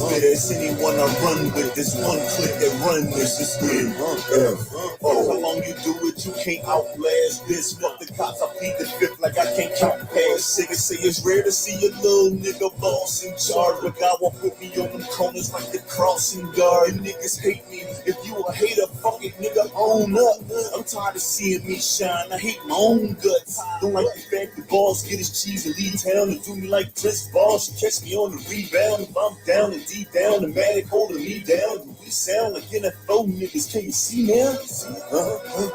spit as anyone I run with. This one click that run this is with. How long you do it, you can't outlast this. Fuck the cops, I plead the fifth like I can't count past. Niggas say it's rare to see a little nigga boss in charge, but God won't put me on them corners like the crossing guard. And niggas hate me. If you a hater, fuck it, nigga, own up. I'm tired of seeing me shine. I hate my own guts. Don't like the fact the boss get his cheese and leave town and do me like Chris Boss. She catch me on the rebound. If I'm down and deep down, the manic holding me down. We sound like NFL niggas. Can you see now?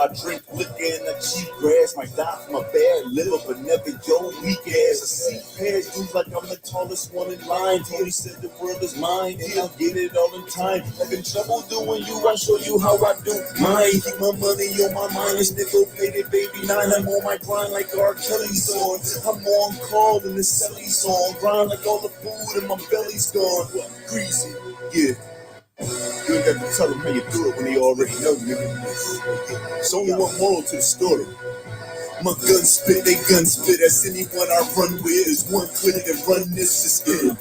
I drink liquor and I cheap grass. Might die from a bad liver, but never your weak ass. I see past dudes like I'm the tallest one in line. Tony said the world is mine, and I'll get it all in time. Having trouble doing you, I show you how I do mine. Keep my money on my mind, this nigga paid it, baby. 9, I'm on my grind like R. Kelly's on. I'm on call in the celly's on. Grind like all the food and my belly's gone. Greasy, yeah. You ain't got to tell them how you do it when they already know, nigga. It's only one moral to the story. My gun spit, they gun spit. As anyone I run with is one click and run this system.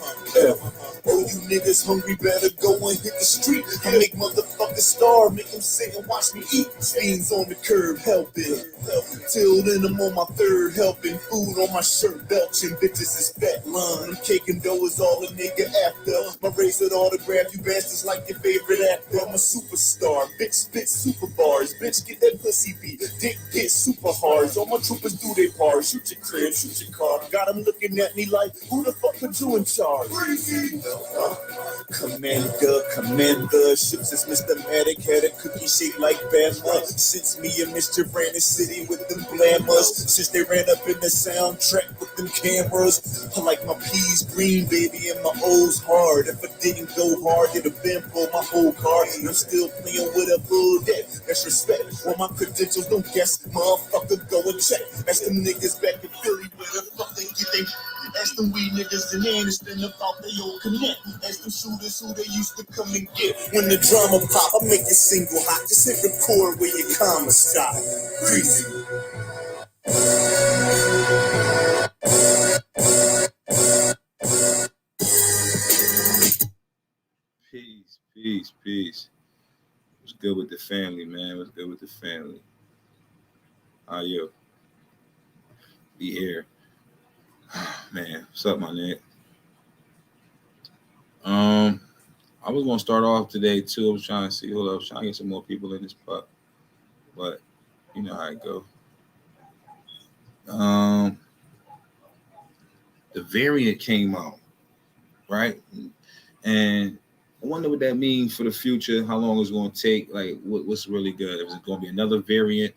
Oh, you niggas hungry, better go and hit the street. I make motherfuckers starve, make them sit and watch me eat. Fiends on the curb, helping. Till then, I'm on my third helping. Food on my shirt, belching. Bitches is fat line. I'm cake and dough is all a nigga after. My razor autograph, you bastards like your favorite actor. I'm a superstar, bitch spit super bars. Bitch get that pussy beat, dick get super hard. All my troopers do their part. Shoot your crib, shoot your car. Got them looking at me like, who the fuck put you in charge? Commander, ships is Mr. Matic, had a cookie shaped like Bama. Since me and Mr. Brandon City with them glamours, since they ran up in the soundtrack with them cameras. I like my P's green, baby, and my O's hard. If I didn't go hard, it'd have been for my whole card. And I'm still playing with a bull deck. That's respect. Well, my credentials don't guess, motherfucker, go and check. That's them niggas back in Philly, where the fuck they get they. Ask them weed niggas and understand about they old connect. Ask them shooters who they used to come and get. When the drama pop, I make it single hot. Just hit record where your comma stop. Greasy. Peace. What's good with the family, man? What's good with the family? How you? Be here. Man, what's up, my nigga? I was gonna start off today too. I was trying to see who else, trying to get some more people in this pup, but you know how it go. The variant came out, right? And I wonder what that means for the future. How long it's going to take? Like, what's really good? Is it going to be another variant?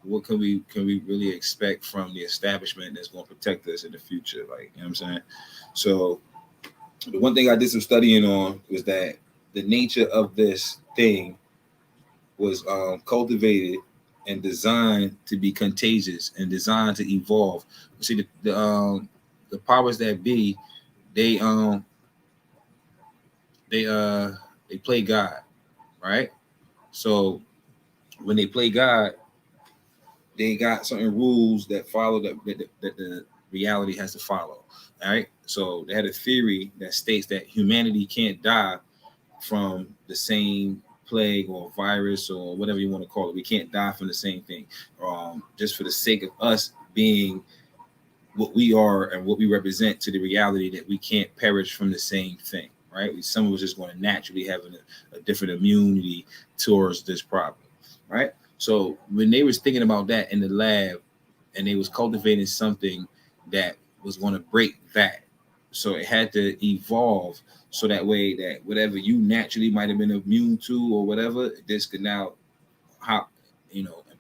What can we really expect from the establishment that's going to protect us in the future? Like, you know what I'm saying? So the one thing I did some studying on was that the nature of this thing was cultivated and designed to be contagious and designed to evolve. See, the powers that be, they play God, right? So when they play God, they got certain rules that follow that the reality has to follow. All right. So they had a theory that states that humanity can't die from the same plague or virus or whatever you want to call it. We can't die from the same thing. Just for the sake of us being what we are and what we represent to the reality that we can't perish from the same thing. Right. Some of us just going to naturally have a different immunity towards this problem. Right. So when they was thinking about that in the lab and they was cultivating something that was going to break that. So it had to evolve so that way that whatever you naturally might have been immune to or whatever, this could now,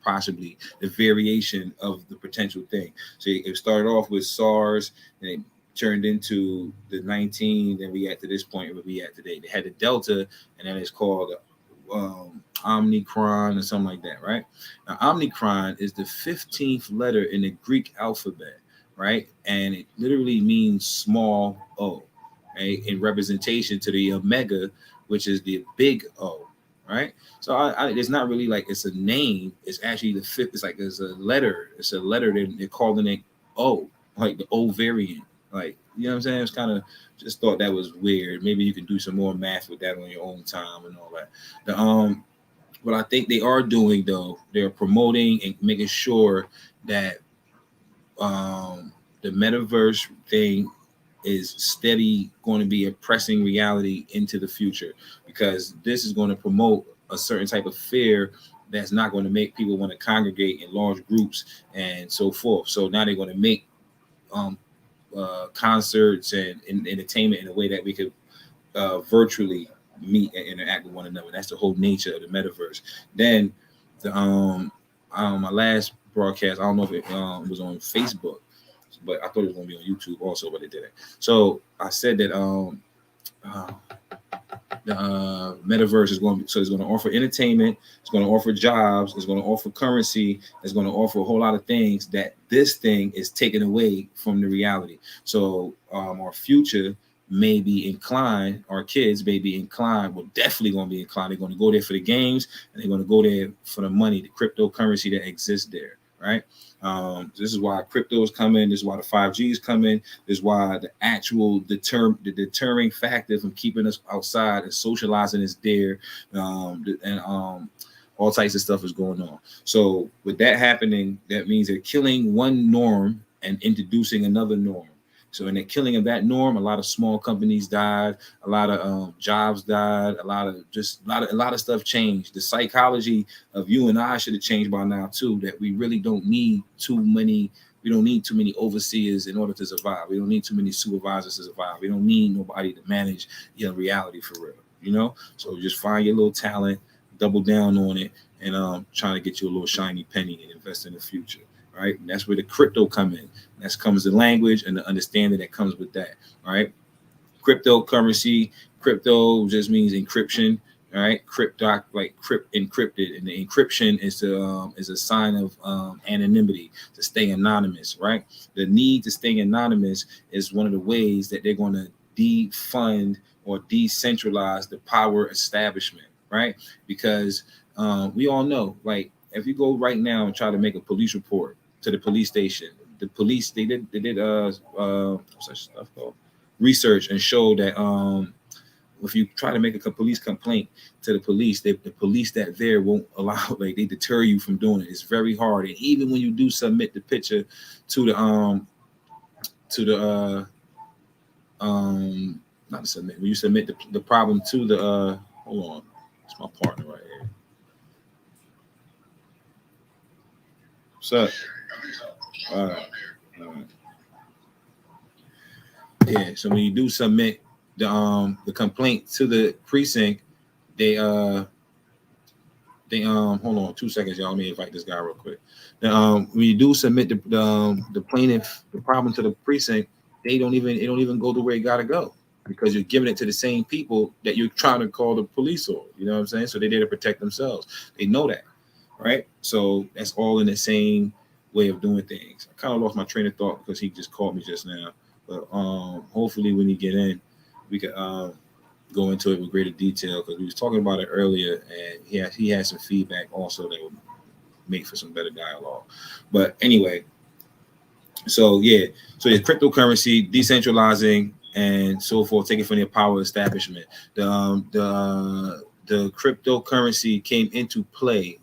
possibly the variation of the potential thing. So it started off with SARS and it turned into the 19, then we at to this point where we at today. They had the Delta and then it's called Omicron or something like that, right? Now, Omicron is the 15th letter in the Greek alphabet, right? And it literally means small o, right? In representation to the omega, which is the big O, right? So it's not really like it's a name. It's actually the fifth. It's like there's a letter. It's a letter that they're calling it O, like the O variant. Like, you know what I'm saying? It's kind of just thought that was weird. Maybe you can do some more math with that on your own time and all that. What I think they are doing though, they're promoting and making sure that the metaverse thing is steady going to be a pressing reality into the future, because this is going to promote a certain type of fear that's not going to make people want to congregate in large groups and so forth. So now they're going to make um, concerts and entertainment in a way that we could virtually meet and interact with one another. That's the whole nature of the metaverse. Then the my last broadcast, I don't know if it was on Facebook, but I thought it was going to be on YouTube also, but it didn't. So I said that uh, the metaverse is going to, so it's going to offer entertainment, it's going to offer jobs, it's going to offer currency, it's going to offer a whole lot of things that this thing is taken away from the reality. So our future may be inclined, our kids may be inclined, well, definitely going to be inclined. They're going to go there for the games, and they're going to go there for the money, the cryptocurrency that exists there, right? This is why crypto is coming. This is why the 5G is coming. This is why the actual deterring factor from keeping us outside and socializing is there, and all types of stuff is going on. So with that happening, that means they're killing one norm and introducing another norm. So in the killing of that norm, a lot of small companies died, a lot of jobs died, a lot of stuff changed. The psychology of you and I should have changed by now too. That we really don't need too many. We don't need too many overseers in order to survive. We don't need too many supervisors to survive. We don't need nobody to manage your reality for real. You know. So just find your little talent, double down on it, and trying to get you a little shiny penny and invest in the future. Right, and that's where the crypto come in. That comes the language and the understanding that comes with that. All right, cryptocurrency. Crypto just means encryption. All right, encrypted, and the encryption is a sign of anonymity, to stay anonymous. Right, the need to stay anonymous is one of the ways that they're going to defund or decentralize the power establishment. Right, because we all know, like, if you go right now and try to make a police report to the police station, the police they did what's that stuff called, research, and show that if you try to make a police complaint to the police, the police that there won't allow, like, they deter you from doing it. It's very hard. And even when you do submit the picture to the not to submit, when you submit the problem to the hold on, it's my partner right here. What's up? All right. Yeah. So when you do submit the complaint to the precinct, they hold on 2 seconds, y'all. Let me invite this guy real quick. When you do submit the plaintiff the problem to the precinct, it don't even go the way it gotta go, because you're giving it to the same people that you're trying to call the police on. You know what I'm saying? So they're there to protect themselves. They know that, right? So that's all in the same way of doing things. I kind of lost my train of thought because he just called me just now. But hopefully when you get in, we could go into it with greater detail, because we was talking about it earlier, and he had some feedback also that would make for some better dialogue. But anyway, so yeah, so it's cryptocurrency, decentralizing, and so forth, taking from the power establishment. The cryptocurrency came into play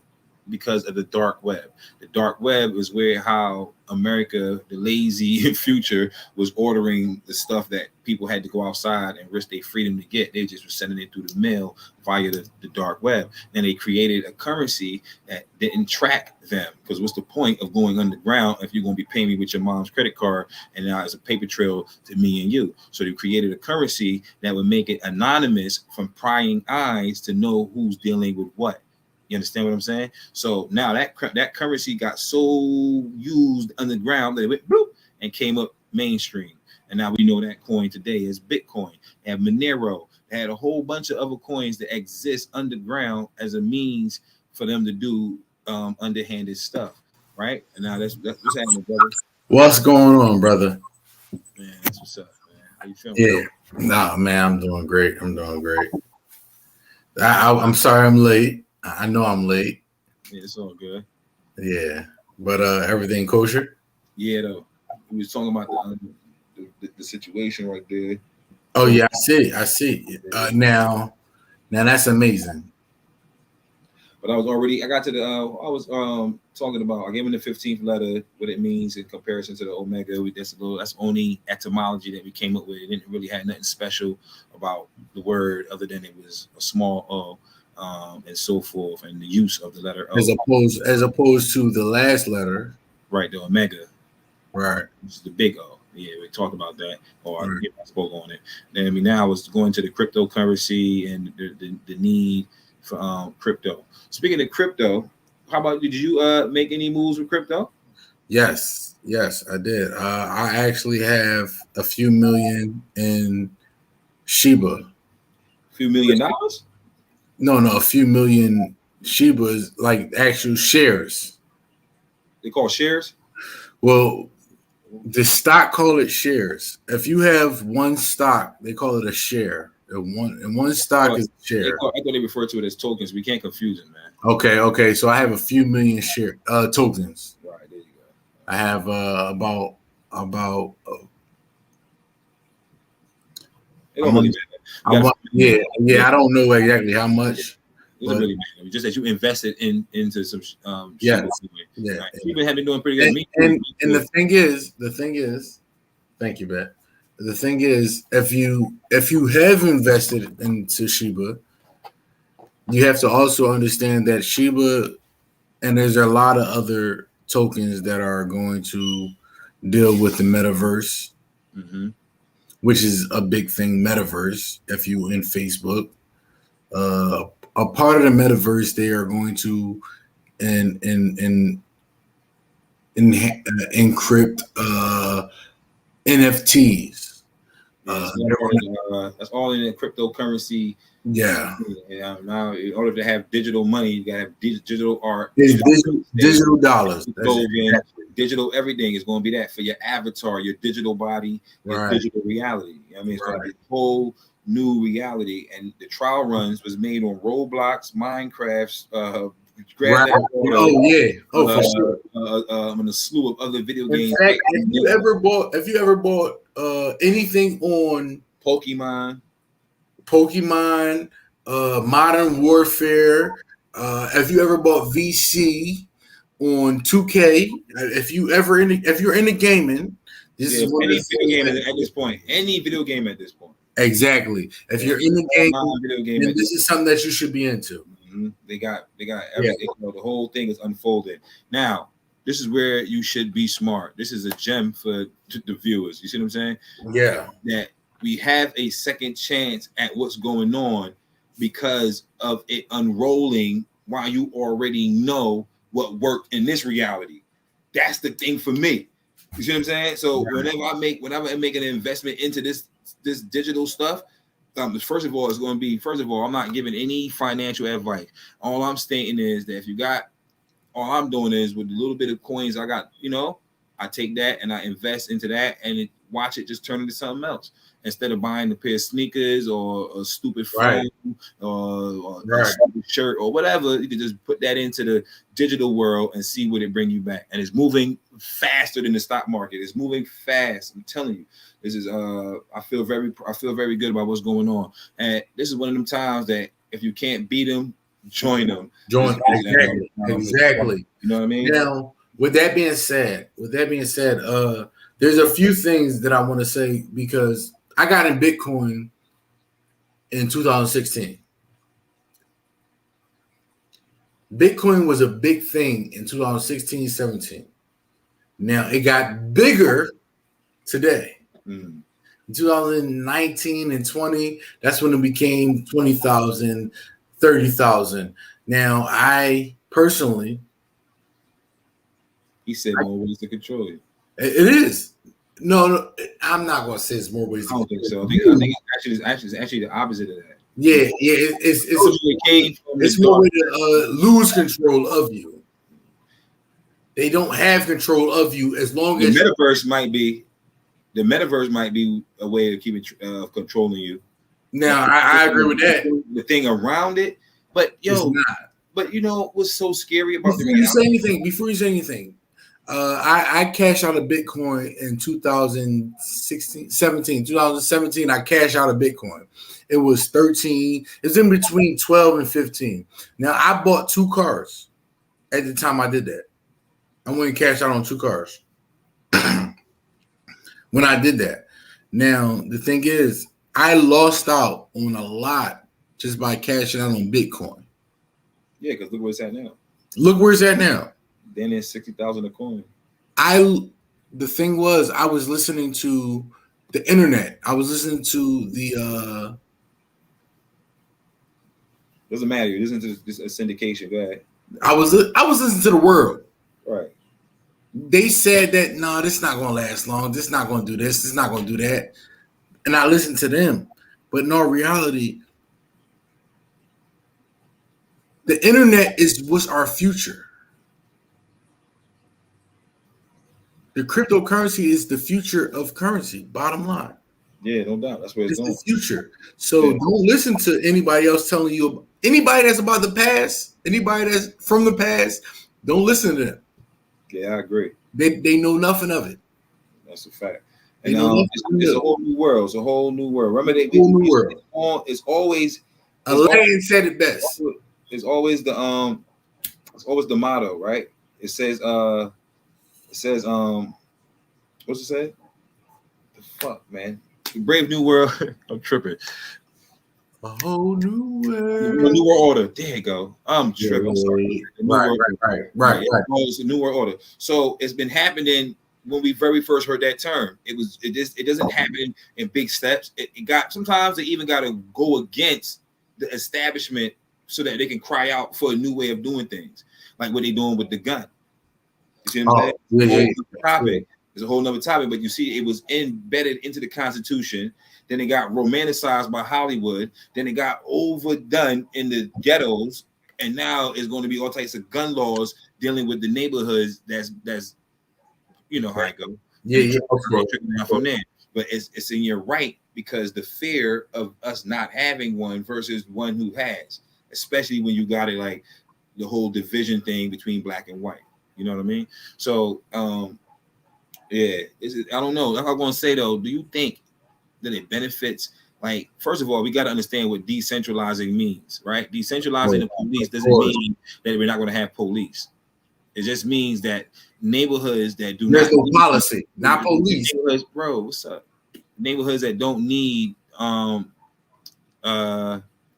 because of the dark web. The dark web is where how America, the lazy future, was ordering the stuff that people had to go outside and risk their freedom to get. They just were sending it through the mail via the dark web. And they created a currency that didn't track them. Because what's the point of going underground if you're going to be paying me with your mom's credit card, and now it's a paper trail to me and you? So they created a currency that would make it anonymous from prying eyes to know who's dealing with what. You understand what I'm saying? So now that currency got so used underground that it went bloop and came up mainstream. And now we know that coin today is Bitcoin and Monero. They had a whole bunch of other coins that exist underground as a means for them to do underhanded stuff, right? And now that's what's happening, brother. What's going on, brother? Man, that's what's up, man. How you feeling? Yeah, nah, man, I'm doing great. I'm sorry I'm late. I know I'm late. Yeah, it's all good. Yeah, but everything kosher? Yeah, though. We was talking about the situation right there. Oh yeah, I see. Now that's amazing. But I got to the, I was talking about, I gave him the 15th letter, what it means in comparison to the Omega. That's only etymology that we came up with. It didn't really have nothing special about the word other than it was a small O, and so forth, and the use of the letter O. As opposed to the last letter. Right, the Omega. Right. Which is the big O. Yeah, we talked about that, or Right. I spoke on it. And I mean, now I was going to the cryptocurrency and the need for crypto. Speaking of crypto, how about, did you make any moves with crypto? Yes, I did. I actually have a few million in Shiba. A few $1 million? No, a few million Shibas, like actual shares. They call shares? Well, the stock call it shares. If you have one stock, they call it a share. And one stock is a share. I thought they refer to it as tokens. We can't confuse it, man. Okay. So I have a few million share tokens. Right, there you go. I have about yeah. I don't know exactly how much. It doesn't really matter. Just that you invested into some yeah. Right. Even have been doing pretty good. And the thing is, thank you, Beth. The thing is, if you have invested into Shiba, you have to also understand that Shiba, and there's a lot of other tokens that are going to deal with the metaverse, which is a big thing. Metaverse, if you in Facebook, a part of the metaverse, they are going to encrypt NFTs. That's all in the cryptocurrency. Yeah. Now, in order to have digital money, you gotta have digital art. Digital dollars. Digital everything is going to be that for your avatar, your digital body, your digital reality. I mean, it's going to be a whole new reality. And the trial runs was made on Roblox, Minecraft, Grand Theft Auto, for sure. And a slew of other video games. In fact, if you ever bought anything on Pokemon, Modern Warfare, if you ever bought VC on 2K, if you're into gaming, this is what any video game at this point. Any video game at this point. Exactly. If you're in the game, then this is something that you should be into. They got everything. The whole thing is unfolded. Now, this is where you should be smart. This is a gem for the viewers. You see what I'm saying? Yeah. That we have a second chance at what's going on because of it unrolling while you already know what worked in this reality. That's the thing for me. You see what I'm saying? So whenever I make an investment into this digital stuff, first of all, I'm not giving any financial advice. All I'm stating is that all I'm doing is with the little bit of coins I got, I take that and I invest into that and watch it just turn into something else. Instead of buying a pair of sneakers or a stupid phone or a stupid shirt or whatever, you can just put that into the digital world and see what it bring you back. And it's moving faster than the stock market. It's moving fast. I'm telling you, this is I feel very good about what's going on. And this is one of them times that if you can't beat them, join them. Exactly. You know what I mean? Now, with that being said, there's a few things that I want to say because I got in Bitcoin in 2016. Bitcoin was a big thing in 2016, 17. Now it got bigger today. In 2019 and 20, that's when it became 20,000, 30,000. Now I personally, he said more ways to control you. It is. No, I'm not going to say it's more ways. I don't think so. I think it's actually the opposite of that. Yeah. It's more way to lose control of you. They don't have control of you as long as the metaverse might be a way of keeping controlling you. Now, I agree with that. The thing around it, but what's so scary about before you say anything, I cashed out a Bitcoin in 2017. I cashed out a Bitcoin. It was 13. It was in between 12 and 15. Now I bought 2 cars at the time I did that. I went and cashed out on 2 cars when I did that. Now the thing is, I lost out on a lot just by cashing out on Bitcoin. Yeah, because look where it's at now. Look where it's at now. Then it's 60,000 a coin. The thing was, I was listening to the internet. I was listening to the Doesn't matter. You listen to this syndication. Go ahead. I was listening to the world. Right. They said that no, this is not gonna last long. This is not gonna do this. This is not gonna do that. And I listened to them. But in all reality, the internet is what's our future. The cryptocurrency is the future of currency, bottom line. Yeah, no doubt. That's where it's going. The future. So don't listen to anybody else telling you, anybody that's about the past, anybody that's from the past, don't listen to them. Yeah, I agree. They know nothing of it. That's a fact. And it's a whole new world. It's a whole new world. Remember, it's always Alain said it best. It's always the motto, right? It says what's it say? The fuck, man. Brave New World. I'm tripping. A whole new world. New World Order. There you go. I'm tripping. I'm sorry. Right. It's a New World Order. So it's been happening when we very first heard that term. It doesn't happen in big steps. It got sometimes they even got to go against the establishment so that they can cry out for a new way of doing things, like what they're doing with the gun. You see what I'm saying? Topic. It's a whole nother topic, but you see, it was embedded into the Constitution. Then it got romanticized by Hollywood. Then it got overdone in the ghettos, and now it's going to be all types of gun laws dealing with the neighborhoods. That's you know how it goes. Yeah. From there, but it's in your right because the fear of us not having one versus one who has, especially when you got it like the whole division thing between black and white. You know what I mean? So, yeah, I don't know. Like I'm going to say though, do you think that it benefits? Like, first of all, we got to understand what decentralizing means, right? Decentralizing the police doesn't mean that we're not going to have police. It just means that neighborhoods that do there's no policy, not police. Bro, what's up? Neighborhoods that don't need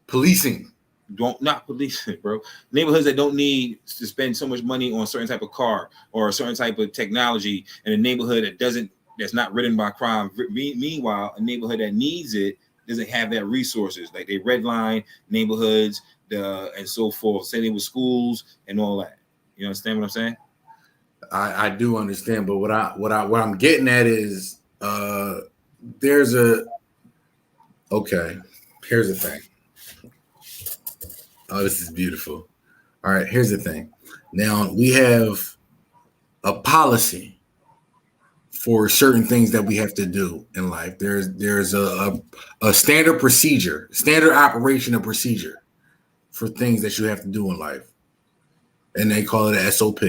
policing. Not policing, bro. Neighborhoods that don't need to spend so much money on a certain type of car or a certain type of technology, and a neighborhood that's not ridden by crime. Meanwhile, a neighborhood that needs it doesn't have that resources. Like they redline neighborhoods, and so forth. Same thing with schools and all that. You understand what I'm saying? I do understand, but what I'm getting at is here's the thing. Oh, this is beautiful. All right, here's the thing. Now we have a policy for certain things that we have to do in life. There's a standard procedure, standard operation and procedure for things that you have to do in life. And they call it an SOP.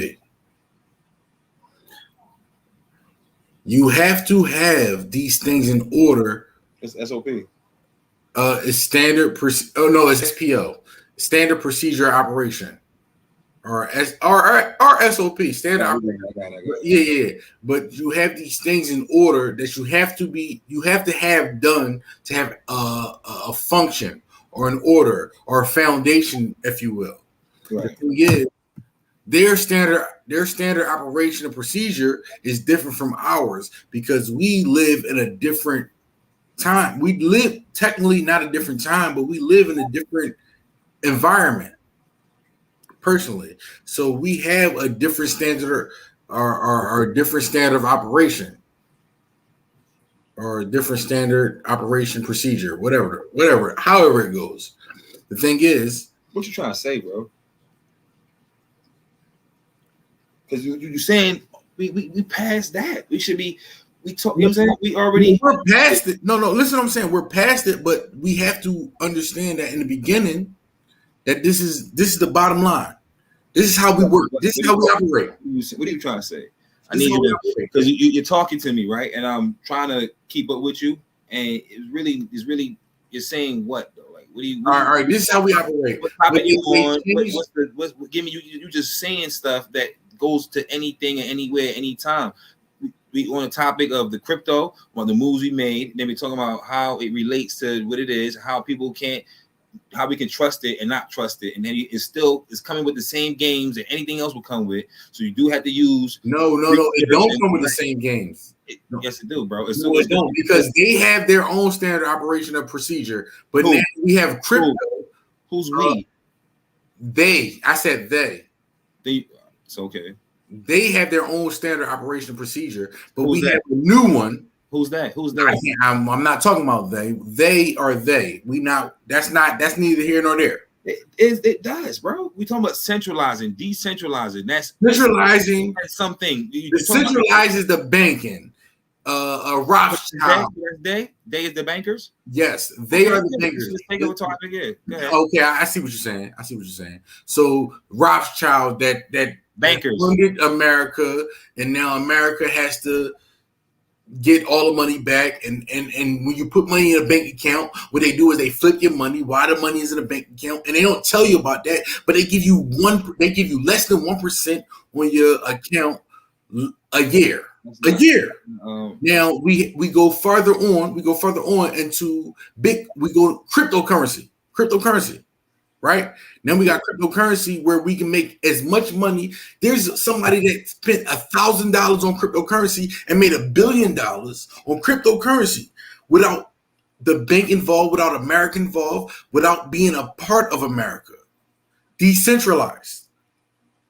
You have to have these things in order. It's SOP. It's standard. It's SPO. Standard procedure operation, or SOP. Standard operation. Yeah. But you have these things in order that you have to have done to have a function or an order or a foundation, if you will. Right. The thing is, their standard operation and procedure is different from ours because we live in a different time. We live technically not a different time, but we live in a different environment personally. So we have a different standard or a different standard of operation or a different standard operation procedure, whatever, however it goes. The thing is, what you trying to say, bro? Because you're saying we passed that. We should be. We talk. You know what I'm saying? We're past it. No. Listen, what I'm saying, we're past it, but we have to understand that in the beginning, that this is the bottom line. This is how we work. This is how we operate. What are you trying to say? I need you to, because you're talking to me, right? And I'm trying to keep up with you. And it's really, you're saying what though? Like, what do you? All right. This is how we operate. What's popping you on? What's giving you? You just saying stuff that goes to anything and anywhere, anytime. We on the topic of the crypto, on the moves we made. Then we talking about how it relates to what it is, how people can't, how we can trust it and not trust it, and then it's coming with the same games that anything else will come with. So you do have to use. No. It don't come with the same games. No. Yes, it do, bro. It's no, it don't, because they have their own standard operation of procedure. But now we have crypto. Who's we? They. I said they. It's okay. They have their own standard operation procedure, but we have a new one. Who's that? Who's that? I'm not talking about they. They are they. That's neither here nor there. It does, bro. We talking about centralizing, decentralizing. That's centralizing. That's something. Centralizes the banking. Rothschild. They is the bankers. Yes, they are the bankers. Okay, I see what you're saying. So Rothschild, that bankers funded America, and now America has to get all the money back. And when you put money in a bank account, what they do is they flip your money while the money is in a bank account, and they don't tell you about that, but they give you less than 1% on your account a year. Now we go further on. Into cryptocurrency. Right now we got cryptocurrency where we can make as much money. There's somebody that spent $1,000 on cryptocurrency and made $1 billion on cryptocurrency without the bank involved, without America involved, without being a part of America. Decentralized.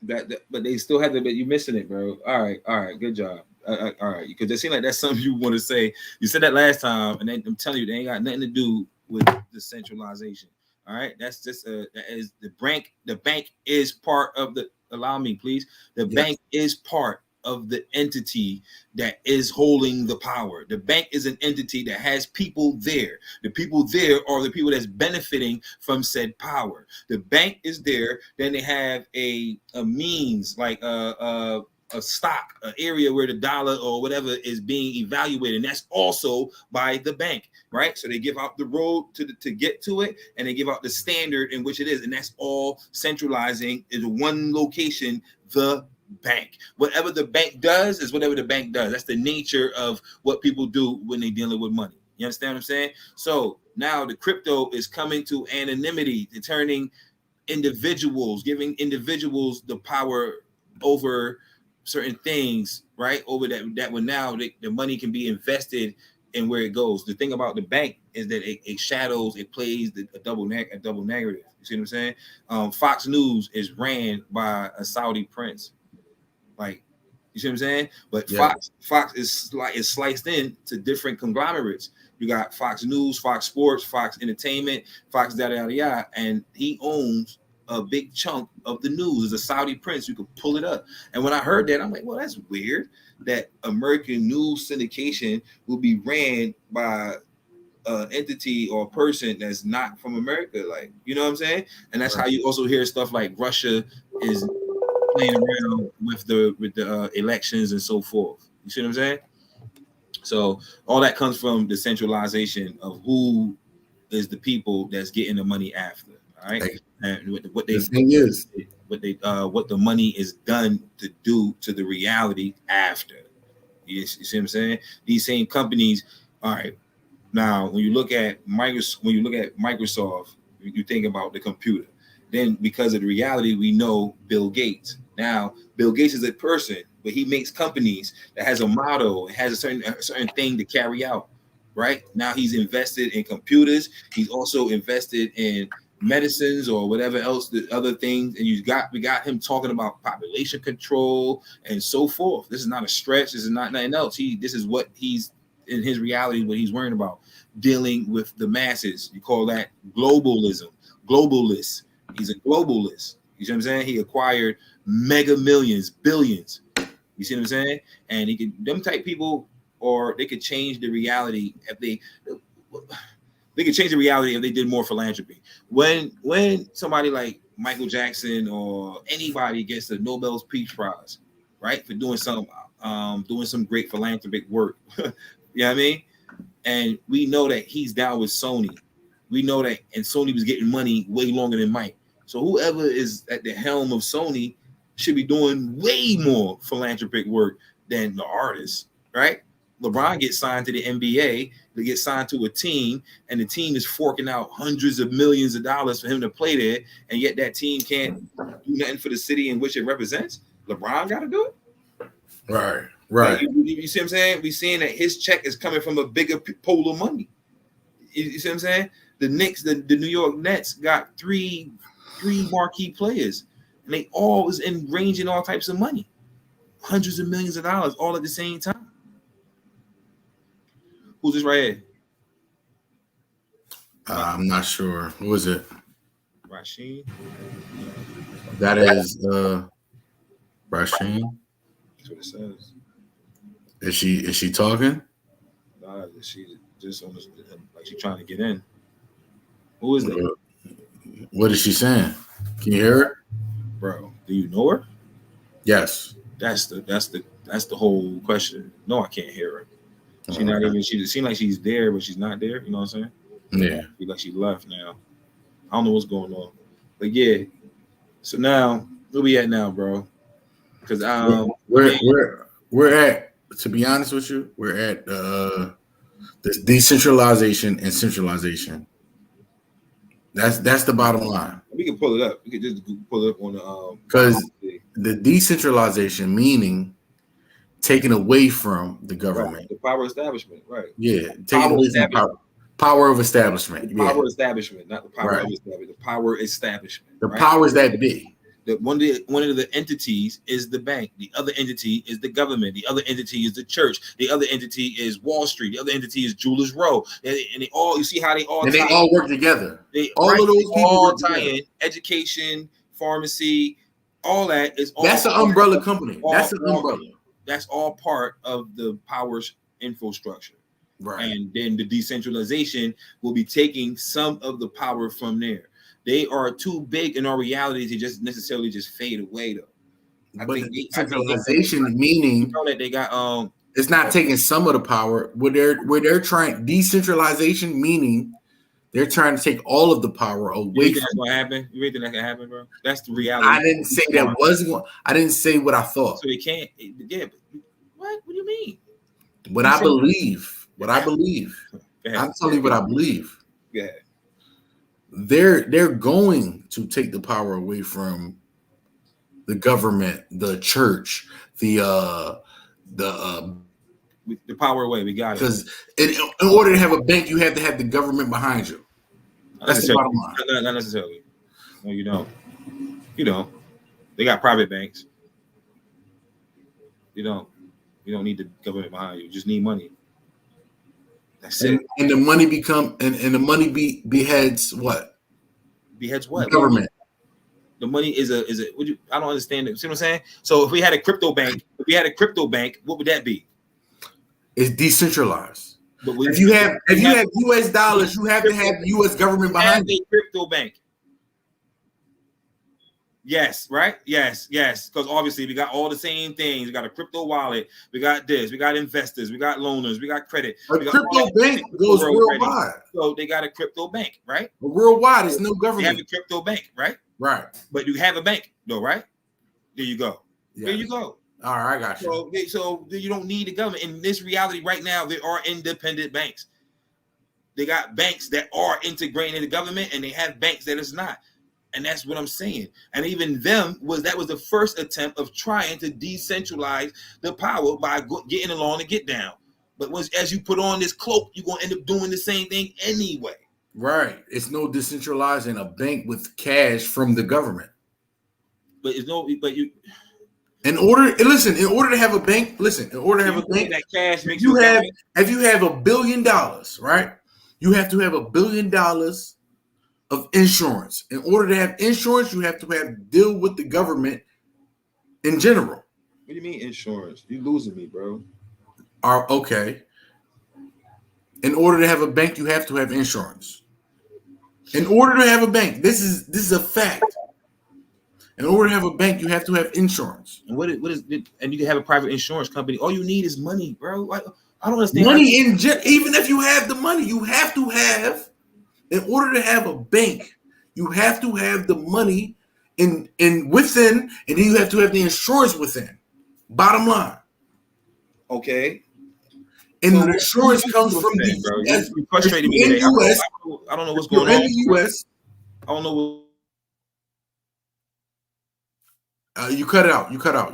But they still had to. But you're missing it, bro. All right, good job. All right, because it seems like that's something you want to say. You said that last time, and I'm telling you, they ain't got nothing to do with decentralization. All right, that's just that is the bank. The bank is part of the. Allow me, please. The bank is part of the entity that is holding the power. The bank is an entity that has people there. The people there are the people that's benefiting from said power. The bank is there. Then they have a means like a stock, an area where the dollar or whatever is being evaluated, and that's also by the bank, right? So they give out the road to get to it, and they give out the standard in which it is, and that's all centralizing in one location, the bank. Whatever the bank does is whatever the bank does. That's the nature of what people do when they're dealing with money. You understand what I'm saying? So now the crypto is coming to anonymity, turning individuals, giving individuals the power over certain things, right? Over that when now the money can be invested in where it goes. The thing about the bank is that it plays a double negative. You see what I'm saying? Fox News is ran by a Saudi prince. Like, you see what I'm saying? But Fox is sliced in to different conglomerates. You got Fox News, Fox Sports, Fox Entertainment, Fox yada, and he owns a big chunk of the news. As a Saudi prince, you could pull it up. And when I heard that, I'm like, well, that's weird that American news syndication will be ran by an entity or a person that's not from America. Like, you know what I'm saying? And that's how you also hear stuff like Russia is playing around with the elections and so forth. You see what I'm saying? So all that comes from the centralization of who is the people that's getting the money after. All right. And what the money is done to do to the reality after. You see what I'm saying? These same companies. All right. Now, when you look at Microsoft, you think about the computer. Then, because of the reality, we know Bill Gates. Now, Bill Gates is a person, but he makes companies that has a model, it has a certain thing to carry out. Right now, he's invested in computers. He's also invested in medicines or whatever else, the other things. And we got him talking about population control and so forth. This is not a stretch. This is not nothing else. This is what he's in his reality, what he's worrying about, dealing with the masses. You call that globalism. Globalist. He's a globalist. You see what I'm saying? He acquired mega millions, billions. You see what I'm saying? And them type people, or they could change the reality if they could change the reality if they did more philanthropy. When somebody like Michael Jackson or anybody gets the Nobel Peace Prize, right, for doing something doing some great philanthropic work. You know what I mean? And we know that he's down with Sony. We know that, and Sony was getting money way longer than Mike. So whoever is at the helm of Sony should be doing way more philanthropic work than the artist, right? LeBron gets signed to the NBA, they get signed to a team, and the team is forking out hundreds of millions of dollars for him to play there, and yet that team can't do nothing for the city in which it represents. LeBron got to do it. Right. Like, you see what I'm saying? We're seeing that his check is coming from a bigger pool of money. You see what I'm saying? The Knicks, the New York Nets got three marquee players, and they all was in ranging all types of money, hundreds of millions of dollars, all at the same time. Who's this right here? I'm not sure. Who is it? Rasheen. That is Rasheen. That's what it says. Is she talking? Nah, she's just on this, like she's trying to get in. Who is that? What is she saying? Can you hear her? Bro, do you know her? Yes. That's the whole question. No, I can't hear her. She's not even. She seems like she's there, but she's not there. You know what I'm saying? Yeah. Feel like she left now. I don't know what's going on, but yeah. So now where we at now, bro? Because we're at. To be honest with you, we're at this decentralization and centralization. That's the bottom line. We can pull it up. We can just pull it up on the because the decentralization meaning taken away from the government, right. The power establishment, right? Yeah, taken away from power of establishment. The power establishment, not the power of establishment. The power establishment. The powers that be. One of the entities is the bank. The other entity is the government. The other entity is the church. The other entity is Wall Street. The other entity is Jewelers Row. And they all, you see how they all they all work together. All of those people all tie in. Education, pharmacy, all that is all. That's an umbrella company. That's an umbrella. That's all part of the power's infrastructure. Right. And then the decentralization will be taking some of the power from there. They are too big in our reality to just necessarily just fade away, though. But decentralization meaning that they got it's not taking some of the power. Where they're trying decentralization meaning they're trying to take all of the power away. You think that's gonna happen? You really think that can happen, bro? That's the reality. I didn't say that wasn't going. I didn't say what I thought. So they can't. Yeah. But what? What do you mean? What I believe. What I believe. I'm telling you what I believe. Yeah. They're going to take the power away from the government, the church, the power away. We got it. Because in order to have a bank, you have to have the government behind you. That's the bottom line. Not necessarily. No, you don't. You don't. They got private banks. You don't need the government behind you. You just need money. That's it. And the money the money beheads what? Beheads what? The government. The money is a. I don't understand it. See what I'm saying? So if we had a crypto bank, what would that be? It's decentralized. But if you have US dollars, you have to have US government behind you. A crypto bank. Yes, right? Yes. Because obviously we got all the same things. We got a crypto wallet. We got this. We got investors. We got loaners. We got credit. A crypto bank goes worldwide. So they got a crypto bank, right? But worldwide, it's no government. They have a crypto bank, right? Right. But you have a bank, though, right? There you go. Yes. There you go. All right, I got you. So you don't need the government. In this reality right now, there are independent banks. They got banks that are integrating in the government, and they have banks that is not. And that's what I'm saying. And even that was the first attempt of trying to decentralize the power by getting along and get down. But as you put on this cloak, you're gonna end up doing the same thing anyway. Right. It's no decentralizing a bank with cash from the government. But it's no. But you. In order to have a bank, that cash makes if you have $1 billion, right? You have to have $1 billion of insurance. In order to have insurance, you have to deal with the government in general. What do you mean insurance? You losing me, bro. Okay. In order to have a bank, you have to have insurance. In order to have a bank, this is a fact. In order to have a bank, you have to have insurance. And what is it? And you can have a private insurance company. All you need is money, bro. Like, I don't understand. Money even if you have the money, you have to have, in order to have a bank, you have to have the money in within, and then you have to have the insurance within. Bottom line. Okay. And So the insurance comes from saying, bro. the You frustrated me in today. US. I don't know what's You're going on. in the US. I don't know. You cut it out. You cut out.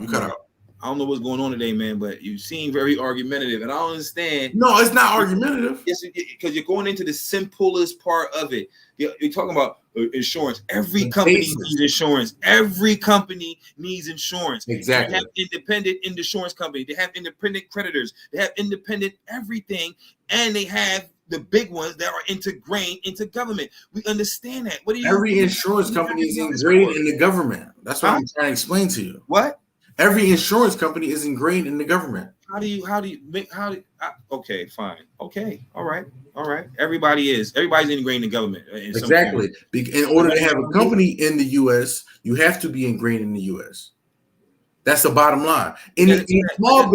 I don't know what's going on today, man. But you seem very argumentative, and I don't understand. No, it's not argumentative. Yes, because you're going into the simplest part of it. You're talking about insurance. Every company needs insurance. Every company needs insurance. Exactly. They have independent insurance company. They have independent creditors. They have independent everything, and they have the big ones that are ingrained into government. We understand that. Every insurance company is ingrained in the government. That's what I'm trying to explain to you. What? Every insurance company is ingrained in the government. Okay, fine. Okay. All right. Everybody's ingrained in the government. Exactly. In order to have a company in the US, you have to be ingrained in the US. That's the bottom line. In small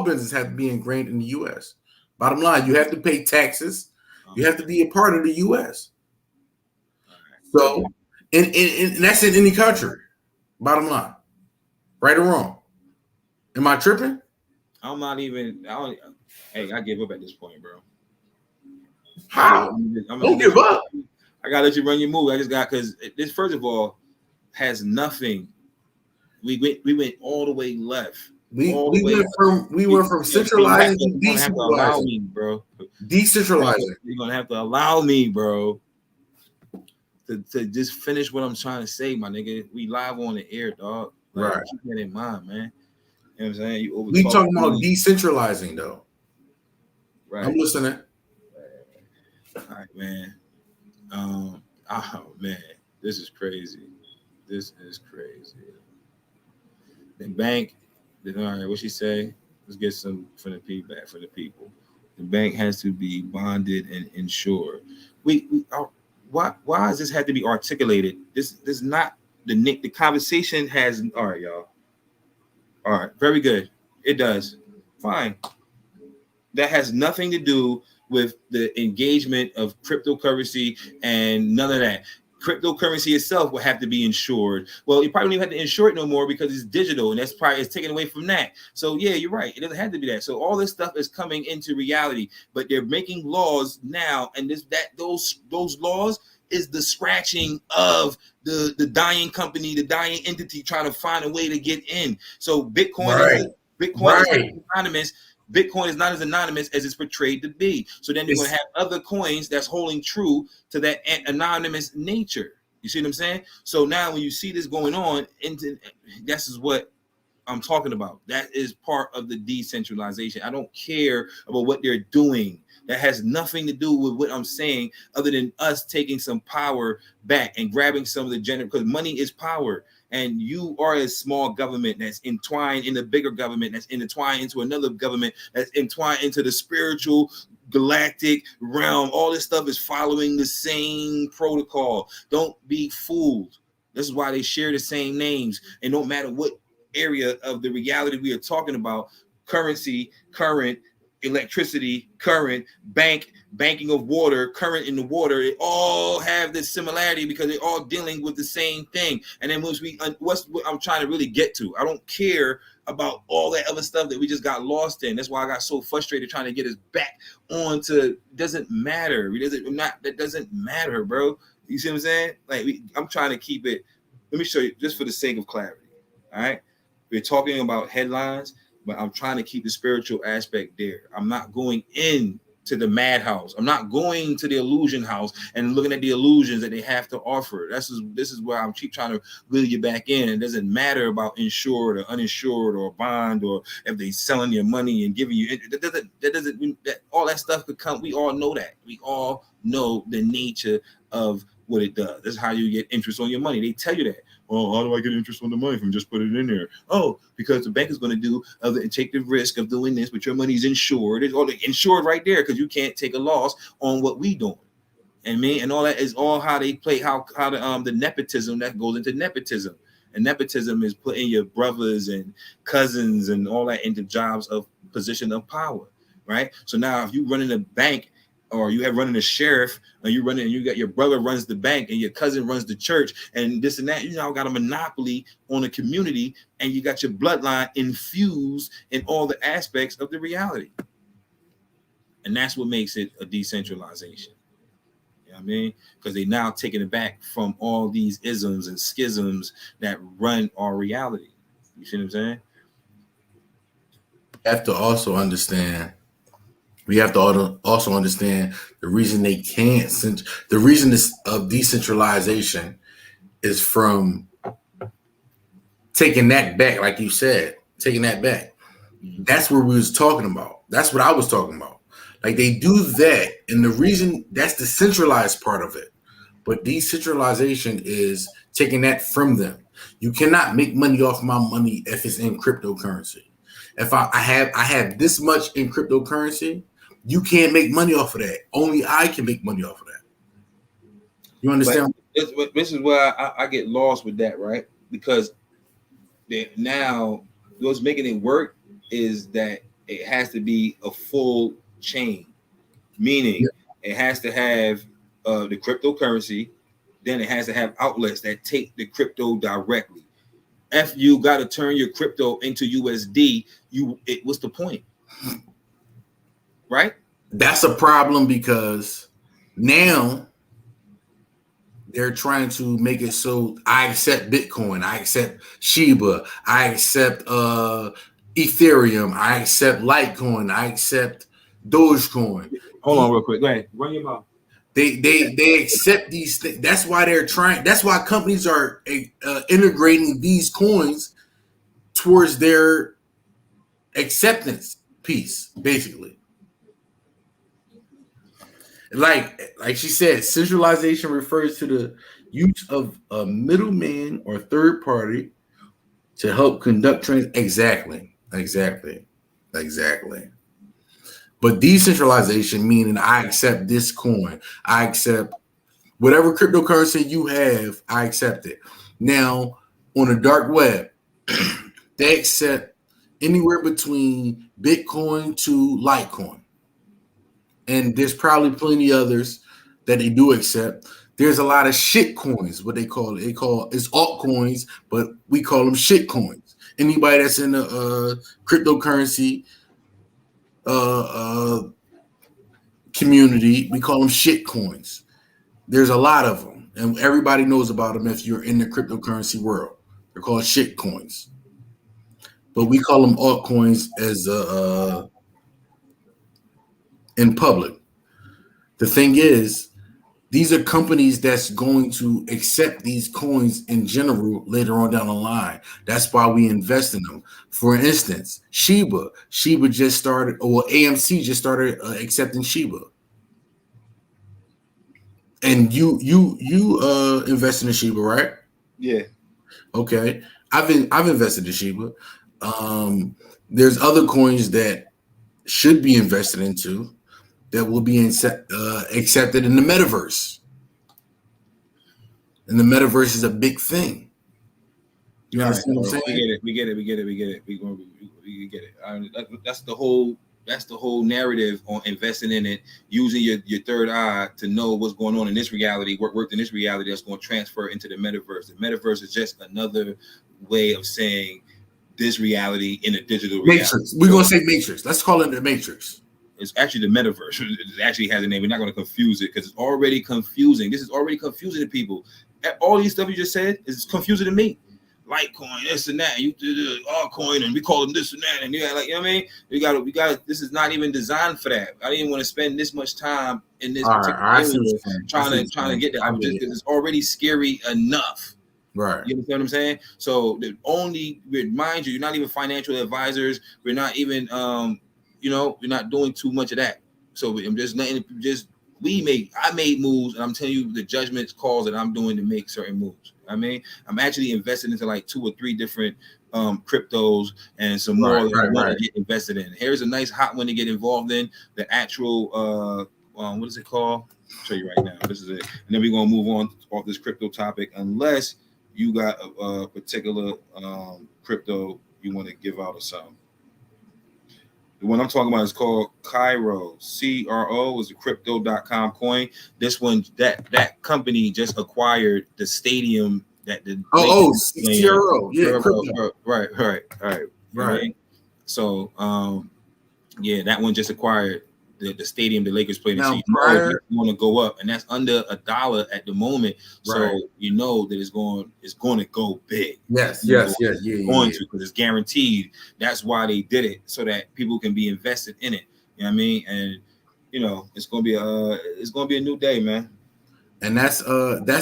business have to be ingrained in the US. Bottom line, you have to pay taxes. You have to be a part of the US. So, and that's in any country. Bottom line. Right or wrong? Am I tripping? I'm not even. I give up at this point, bro. How? Don't give up. I gotta let you run your move. I just got because this, first of all, has nothing. We went all the way left. We went from centralizing to decentralizing, bro. Decentralizing. You're gonna have to allow me, bro, to just finish what I'm trying to say, my nigga. We live on the air, dog. Like, right. Keep that in mind, man. You know what I'm saying? We talking about decentralizing, though. Right. I'm listening. All right, man. Oh man, this is crazy. The bank. All right, what she say? Let's get some from the feedback for the people. The bank has to be bonded and insured. Why does this have to be articulated? This is not the conversation has. All right, y'all. All right, very good. It does. Fine. That has nothing to do with the engagement of cryptocurrency and none of that. Cryptocurrency itself will have to be insured. Well, you probably don't even have to insure it no more because it's digital, and it's taken away from that. So yeah, you're right. It doesn't have to be that. So all this stuff is coming into reality, but they're making laws now, and those laws is the scratching of the dying company, the dying entity trying to find a way to get in. So Bitcoin is anonymous. Bitcoin is not as anonymous as it's portrayed to be. So then you're going to have other coins that's holding true to that anonymous nature. You see what I'm saying? So now when you see this going on, this is what I'm talking about. That is part of the decentralization. I don't care about what they're doing. That has nothing to do with what I'm saying other than us taking some power back and grabbing some of the general, because money is power. And you are a small government that's entwined in the bigger government, that's intertwined into another government, that's entwined into the spiritual galactic realm. All this stuff is following the same protocol. Don't be fooled. This is why they share the same names. And no matter what area of the reality we are talking about, currency, current, electricity, current, banking of water, current in the water, they all have this similarity because they're all dealing with the same thing. And then what I'm trying to really get to, I don't care about all that other stuff that we just got lost in. That's why I got so frustrated trying to get us back onto. Doesn't matter. That doesn't matter, bro. You see what I'm saying? Like I'm trying to keep it. Let me show you just for the sake of clarity. All right, we're talking about headlines, but I'm trying to keep the spiritual aspect there. I'm not going in to the madhouse. I'm not going to the illusion house and looking at the illusions that they have to offer. This is where I'm keep trying to reel you back in. It doesn't matter about insured or uninsured or bond or if they selling your money and giving you. That all that stuff could come. We all know that. We all know the nature of what it does. That's how you get interest on your money. They tell you that. Well, how do I get interest on the money from just put it in there? Oh, because the bank is going to do take the risk of doing this, but your money is insured. It's all insured right there because you can't take a loss on what we doing. and all that is all how they play, how the nepotism that goes into nepotism. And nepotism is putting your brothers and cousins and all that into jobs of position of power, right? So now if you run in a bank, or you have running a sheriff, and you got your brother runs the bank and your cousin runs the church and this and that, you now got a monopoly on a community, and you got your bloodline infused in all the aspects of the reality. And that's what makes it a decentralization. You know what I mean? Because they now taking it back from all these isms and schisms that run our reality. You see what I'm saying? have to also understand. We have to also understand the reason they can't. The reason of decentralization is from taking that back, like you said, taking that back. That's what we was talking about. That's what I was talking about. Like they do that, and the reason that's the centralized part of it. But decentralization is taking that from them. You cannot make money off my money if it's in cryptocurrency. If I have this much in cryptocurrency, you can't make money off of that. Only I can make money off of that. You understand? But this is where I get lost with that, right? Because now what's making it work is that it has to be a full chain, meaning it has to have the cryptocurrency, then it has to have outlets that take the crypto directly. If you got to turn your crypto into USD, what's the point? Right? That's a problem because now they're trying to make it so I accept Bitcoin, I accept Shiba, I accept Ethereum, I accept Litecoin, I accept Dogecoin. Hold on real quick. Go ahead. Run your mouth. They accept these things. That's why they're trying. That's why companies are integrating these coins towards their acceptance piece, basically. Like she said, centralization refers to the use of a middleman or third party to help conduct transactions. Exactly. But decentralization meaning I accept this coin, I accept whatever cryptocurrency you have, I accept it. Now on the dark web, they accept anywhere between Bitcoin to Litecoin. And there's probably plenty others that they do accept. There's a lot of shit coins, what they call it. It's altcoins, but we call them shit coins. Anybody that's in the cryptocurrency community, we call them shit coins. There's a lot of them, and everybody knows about them if you're in the cryptocurrency world. They're called shit coins. But we call them altcoins as in public. The thing is, these are companies that's going to accept these coins in general later on down the line. That's why we invest in them. For instance, Shiba just started, or AMC just started accepting Shiba. And you invested in Shiba, right? Yeah. Okay. I've invested in Shiba. There's other coins that should be invested into that will be accepted in the metaverse. And the metaverse is a big thing. You understand what I'm saying? We get it. We get it. That's the whole narrative on investing in it, using your third eye to know what's going on in this reality, what worked in this reality that's going to transfer into the metaverse. The metaverse is just another way of saying this reality in a digital Matrix. reality. We're going to say Matrix. Let's call it the Matrix. It's actually the metaverse. It actually has a name. We're not going to confuse it because it's already confusing. This is already confusing to people. All these stuff you just said is confusing to me. Litecoin, this and that. You do altcoin, and we call them this and that. And yeah, like, you know what I mean? We got. This is not even designed for that. I didn't want to spend this much time in this particular area trying to get that. It's already scary enough. Right. You understand what I'm saying? So remind you, you're not even financial advisors. We're not even we're not doing too much of that. So I'm just letting I made moves, and I'm telling you the judgment calls that I'm doing to make certain moves. I mean, I'm actually invested into like 2 or 3 different cryptos and some more that I want to get invested in. Here's a nice hot one to get involved in. The actual what is it called? I'll show you right now. This is it. And then we're gonna move on off this crypto topic, unless you got a particular crypto you want to give out or something. The one I'm talking about is called Cairo. CRO is a crypto.com coin. This one, that company just acquired the stadium that the CRO, yeah, crypto. Right. Right. So yeah, that one just acquired the stadium the Lakers played in. Now, So you know that's going to go up, and that's under $1 at the moment. So Right. you know that it's going to go big. Yes, Going yeah. to, because it's guaranteed. That's why they did it, so that people can be invested in it. You know what I mean? And you know, it's gonna be a new day, man. And that's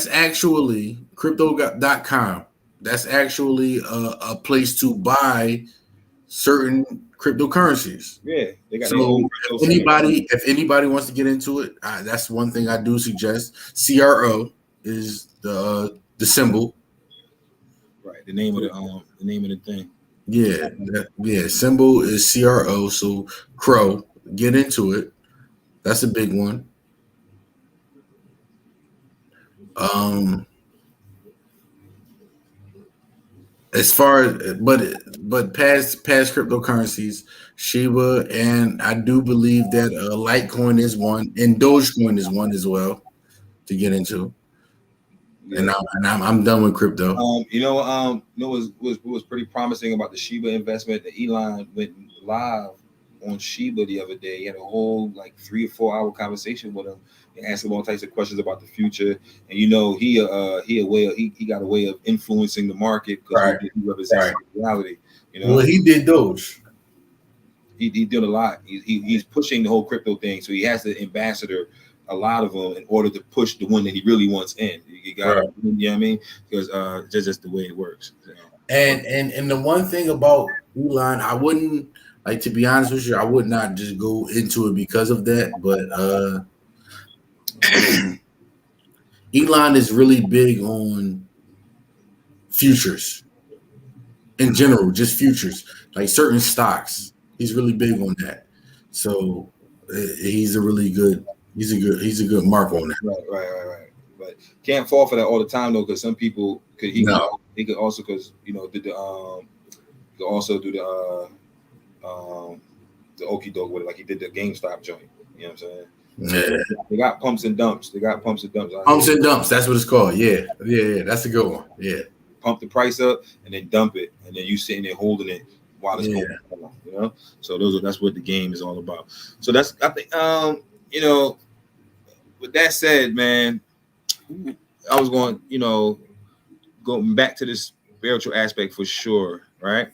actually crypto.com. That's actually a place to buy certain cryptocurrencies. Yeah, they got so if anybody wants to get into it, that's one thing I do suggest. CRO is the symbol. Right, the name of the thing. Yeah, symbol is CRO. So Crow, get into it. That's a big one. As far as but past cryptocurrencies, Shiba, and I do believe that Litecoin is one, and Dogecoin is one as well to get into. Yeah. And I'm done with crypto. What was pretty promising about the Shiba investment? That Elon went live on Shiba the other day. He had a whole 3 or 4 hour conversation with him and asked him all types of questions about the future. And he got a way of influencing the market because he represents reality. Well, he did Doge. He did a lot. He's pushing the whole crypto thing, so he has to ambassador a lot of them in order to push the one that he really wants in. You got it, you know what I mean? Because that's just the way it works. And the one thing about Elon, I wouldn't to be honest with you, I would not just go into it because of that. But Elon is really big on futures in general, just futures, like certain stocks. He's really big on that. So he's a good mark on that. Right. But can't fall for that all the time though, because some people he could also, because he could also do the okey doke with it, like he did the GameStop joint. You know what I'm saying? Yeah. They got pumps and dumps. Pumps and dumps. That's what it's called. Yeah. That's a good one. Yeah. Pump the price up and then dump it, and then you sitting there holding it while it's going on. You know. So that's what the game is all about. So that's, I think, with that said, man, I was going back to this spiritual aspect for sure, right?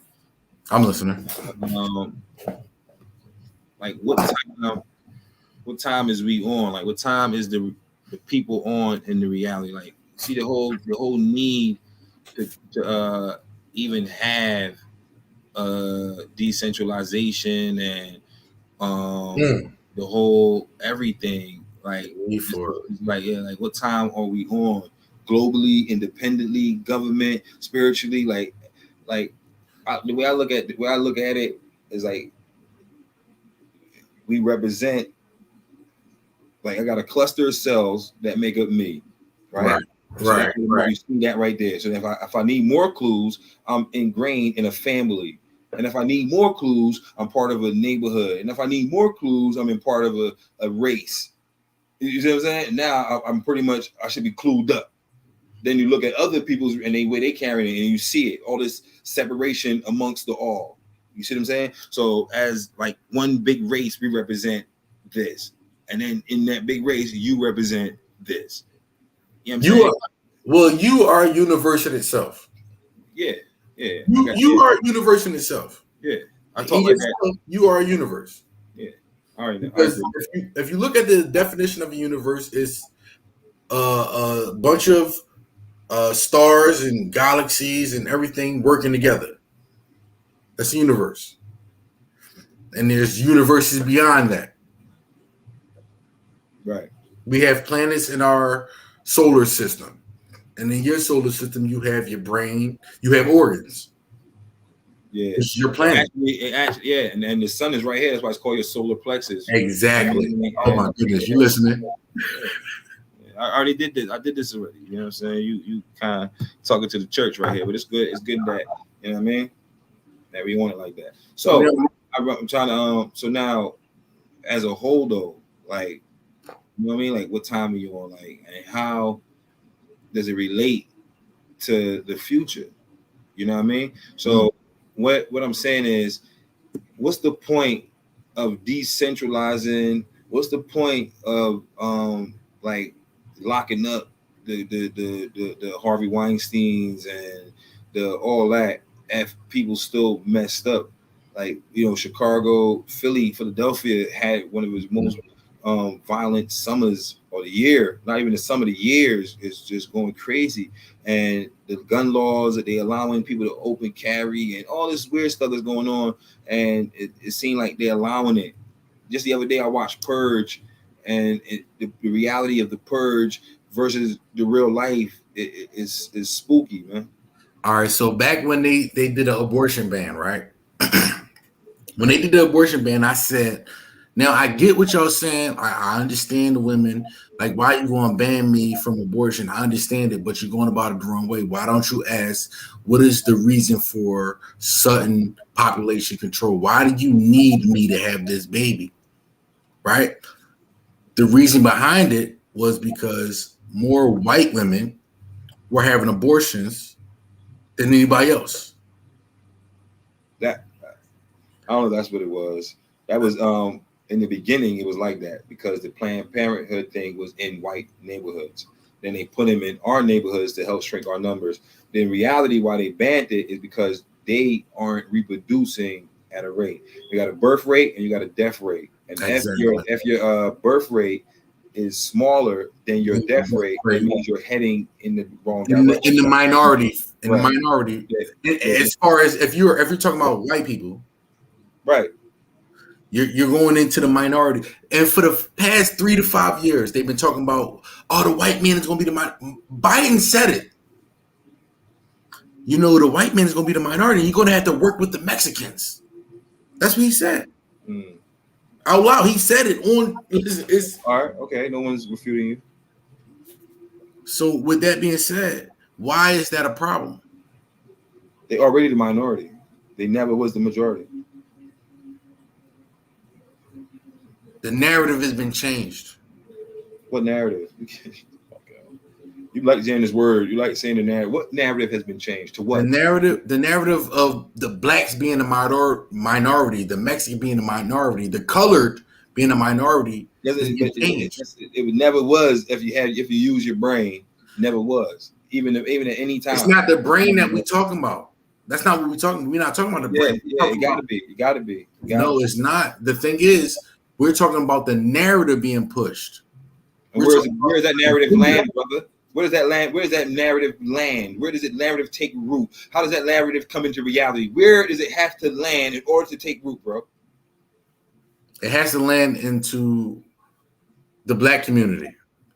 I'm listening. What time is we on? Like, what time is the people on in the reality? Like, see the whole need to even have decentralization and the whole everything. Like, what time are we on? Globally, independently, government, spiritually, the way I look at it is like we represent, I got a cluster of cells that make up me, right. You see that right there. So if I need more clues, I'm ingrained in a family. And if I need more clues, I'm part of a neighborhood. And if I need more clues, I'm in part of a race. You see what I'm saying? Now I'm pretty much, I should be clued up. Then you look at other people's and the way they carry it, and you see it, all this separation amongst the all. You see what I'm saying? So as one big race, we represent this. And then in that big race, you represent this. You know what I'm saying? You are a universe in itself. Yeah. You are a universe in itself. Yeah. I talk like that. You are a universe. Yeah. All right. Because if you look at the definition of a universe, it's a bunch of stars and galaxies and everything working together. That's a universe. And there's universes beyond that. Right. We have planets in our solar system. And in your solar system, you have your brain, you have organs. Yeah. It's your So planet. actually, yeah, and the sun is right here. That's why it's called your solar plexus. Exactly. And, Oh my goodness, you listening? I already did this. I did this already. You know what I'm saying? You kind of talking to the church right here, but it's good. It's good that you know what I mean. That we want it like that. So Yeah. I'm trying to. So now, as a whole, though, like you know what I mean. Like, what time are you on? Like, and how does it relate to the future? You know what I mean? So what I'm saying is, what's the point of decentralizing? What's the point of like locking up the Harvey Weinsteins and the all that if people still messed up? Like, you know, Chicago, Philly, Philadelphia had one of its most violent summers of the year. Not even the summer, the years is just going crazy. And the gun laws that they allowing people to open carry and all this weird stuff that's going on, and it seemed like they're allowing it. Just the other day, I watched Purge, and the reality of the Purge versus the real life is spooky, man. All right. So back when they did an abortion ban, right? When they did the abortion ban, I said, now I get what y'all saying. I understand the women. Like, why you going to ban me from abortion? I understand it, but you're going about it the wrong way. Why don't you ask, what is the reason for sudden population control? Why do you need me to have this baby? Right? The reason behind it was because more white women were having abortions than anybody else. That I don't know. That's what it was. That was in the beginning. It was like that because the Planned Parenthood thing was in white neighborhoods. Then they put them in our neighborhoods to help shrink our numbers. Then in reality, why they banned it is because they aren't reproducing at a rate. You got a birth rate and you got a death rate. And Exactly. if your birth rate is smaller than your death rate, that means you're heading in the wrong direction. In the minority. In Right. the minority. Yeah. As far as if you're talking about white people, Right. you're going into the minority. And for the past 3 to 5 years, they've been talking about, oh, the white man is going to be the minority. Biden said it. You know, the white man is going to be the minority. You're going to have to work with the Mexicans. That's what he said. Oh, wow. He said it on. All right. Okay. No one's refuting you. So with that being said, why is that a problem? They already the minority. They never was the majority. The narrative has been changed. What narrative? You like saying this word. You like saying the narrative. What narrative has been changed to what? The narrative of the blacks being the minority, the Mexican being the minority, the colored being a minority. It never was if you use your brain. Never was. Even at any time. It's not the brain that we're talking about. That's not what we're talking about. We're not talking about the brain. Yeah, it gotta be. It gotta be. No, it's not. The thing is, we're talking about the narrative being pushed. And where is that narrative land, brother? Where does that land? Where does that narrative land? Where does it narrative take root? How does that narrative come into reality? Where does it have to land in order to take root, bro? It has to land into the black community.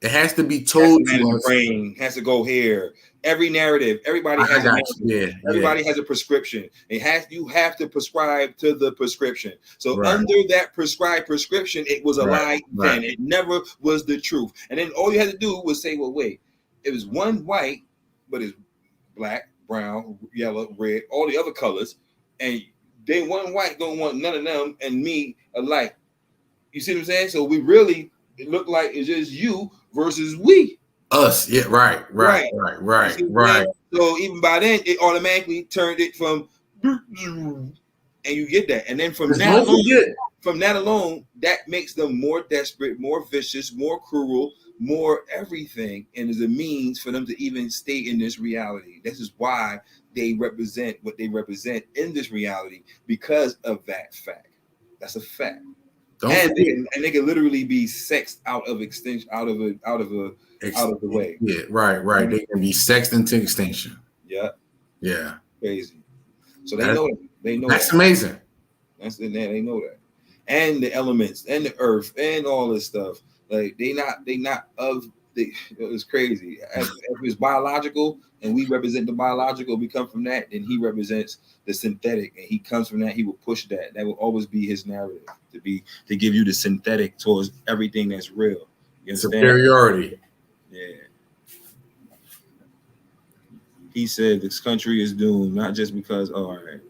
It has to be told to us. Brain has to go here. Every narrative, everybody has a narrative. Everybody has a prescription. You have to prescribe to the prescription. So under that prescribed prescription, it was a lie then. It never was the truth. And then all you had to do was say, well, wait, it was one white, but it's black, brown, yellow, red, all the other colors, and they one white don't want none of them and me alike. You see what I'm saying? So we really, it looked like it's just you versus we. Us, yeah, right. So even by then, it automatically turned it from, and you get that, and then from that alone, that makes them more desperate, more vicious, more cruel, more everything, and is a means for them to even stay in this reality. This is why they represent what they represent in this reality because of that fact. That's a fact. And they can literally be sexed out of extinction, out of the way. Yeah, right. They can be sexed into extinction. Yeah. Crazy. So they know that. They know that's amazing. They know that. And the elements and the earth and all this stuff. Like they not of It's crazy. If it's biological and we represent the biological, we come from that, then he represents the synthetic, and he comes from that. He will push that. That will always be his narrative, to give you the synthetic towards everything that's real. You understand? Superiority. Yeah. He said this country is doomed, not just because. Oh, all right.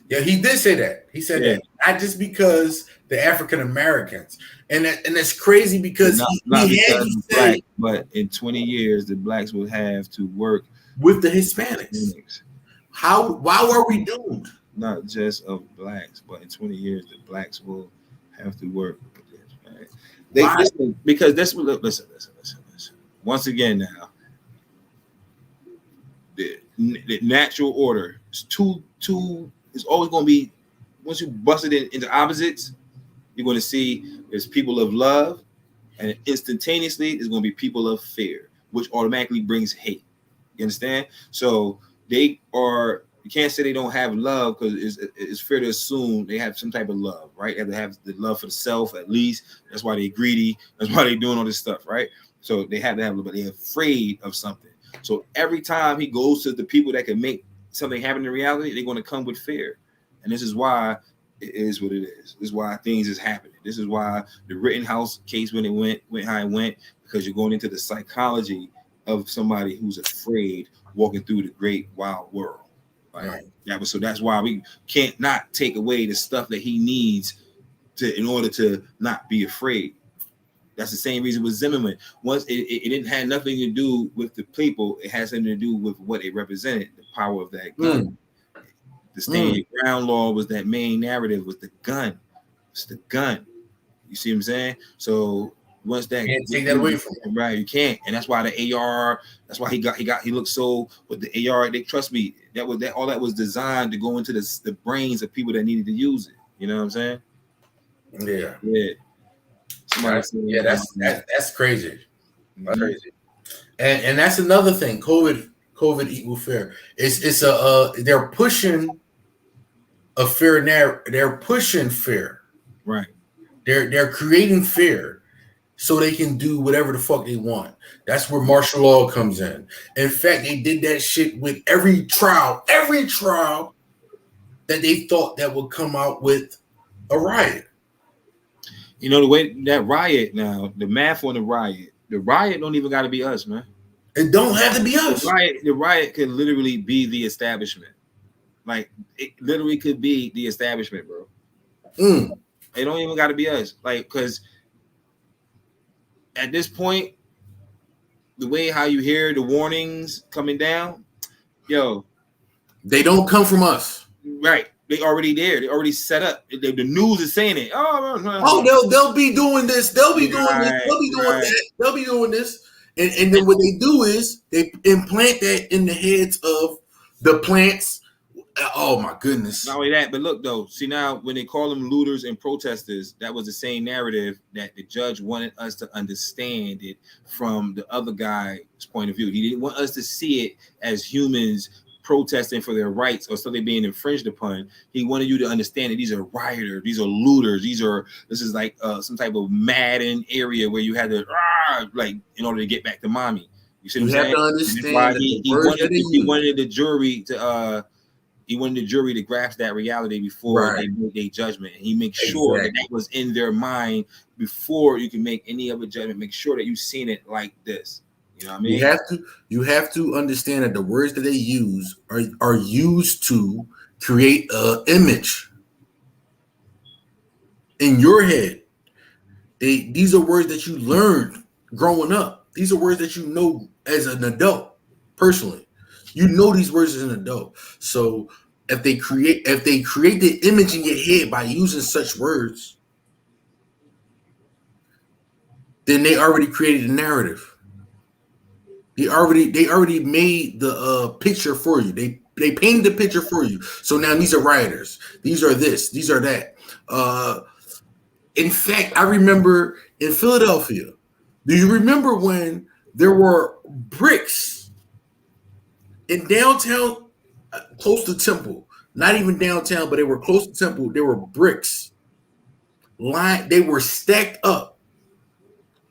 Yeah, he did say that. He said that not just because the African Americans, and that's crazy because not he because had to black, say, but in 20 years the blacks will have to work with the Hispanics. Why were we doomed? Not just of blacks, but in 20 years the blacks will have to work with this, right? Because that's what. Listen. Once again, now the natural order is two. It's always going to be, once you bust it into opposites, you're going to see there's people of love, and instantaneously there's going to be people of fear, which automatically brings hate. You understand? So they are. You can't say they don't have love, because it's fair to assume they have some type of love, right? They have to have the love for the self at least. That's why they're greedy. That's why they're doing all this stuff, right? So they have to have, but they're afraid of something. So every time he goes to the people that can make something happen in reality, they're going to come with fear. And this is why it is what it is. This is why things is happening. This is why the Rittenhouse case, when it went how it went, because you're going into the psychology of somebody who's afraid walking through the great wild world. Right. So that's why we can't not take away the stuff that he needs in order to not be afraid. That's the same reason with Zimmerman. Once it didn't have nothing to do with the people, it has something to do with what it represented, the power of that gun. The stand your ground law was that main narrative, was the gun. It's the gun. You see what I'm saying? So once that, you can't take that away from him. Right, you can't. And that's why the AR, that's why he looked so with the AR. They, trust me, all that was designed to go into the brains of people that needed to use it. You know what I'm saying? Yeah. That's crazy. That's crazy. And that's another thing. COVID equal fear. It's they're pushing a fear narrative. They're pushing fear. Right. They're creating fear so they can do whatever the fuck they want. That's where martial law comes in. In fact, they did that shit with every trial that they thought that would come out with a riot. You know, the way that riot now, the math on the riot don't even got to be us, man. It don't have to be us. The riot could literally be the establishment. Like, it literally could be the establishment, bro. It don't even got to be us. Like, because at this point, the way how you hear the warnings coming down, they don't come from us. Right. They already there. They already set up. The news is saying it. They'll be doing this. They'll be doing this. They'll be doing that. They'll be doing this. And then what they do is they implant that in the heads of the plants. Oh my goodness. Not only that, but look though. See, now when they call them looters and protesters, that was the same narrative that the judge wanted us to understand it from the other guy's point of view. He didn't want us to see it as humans protesting for their rights or something being infringed upon. He wanted you to understand that these are rioters, these are looters, this is like some type of Madden area where you had to like in order to get back to mommy. You see what I'm saying? To understand he wanted the jury to grasp that reality before they make their judgment. And he makes sure that was in their mind before you can make any other judgment. Make sure that you've seen it like this. You know what I mean? You have to understand that the words that they use are used to create an image in your head. These are words that you learned growing up. These are words that you know as an adult. Personally, you know these words as an adult. So if they create the image in your head by using such words, then they already created a narrative. They already made the picture for you. They painted the picture for you. So now these are rioters. These are this. These are that. In fact, I remember in Philadelphia. Do you remember when there were bricks in downtown, close to Temple? Not even downtown, but they were close to Temple. There were bricks. They were stacked up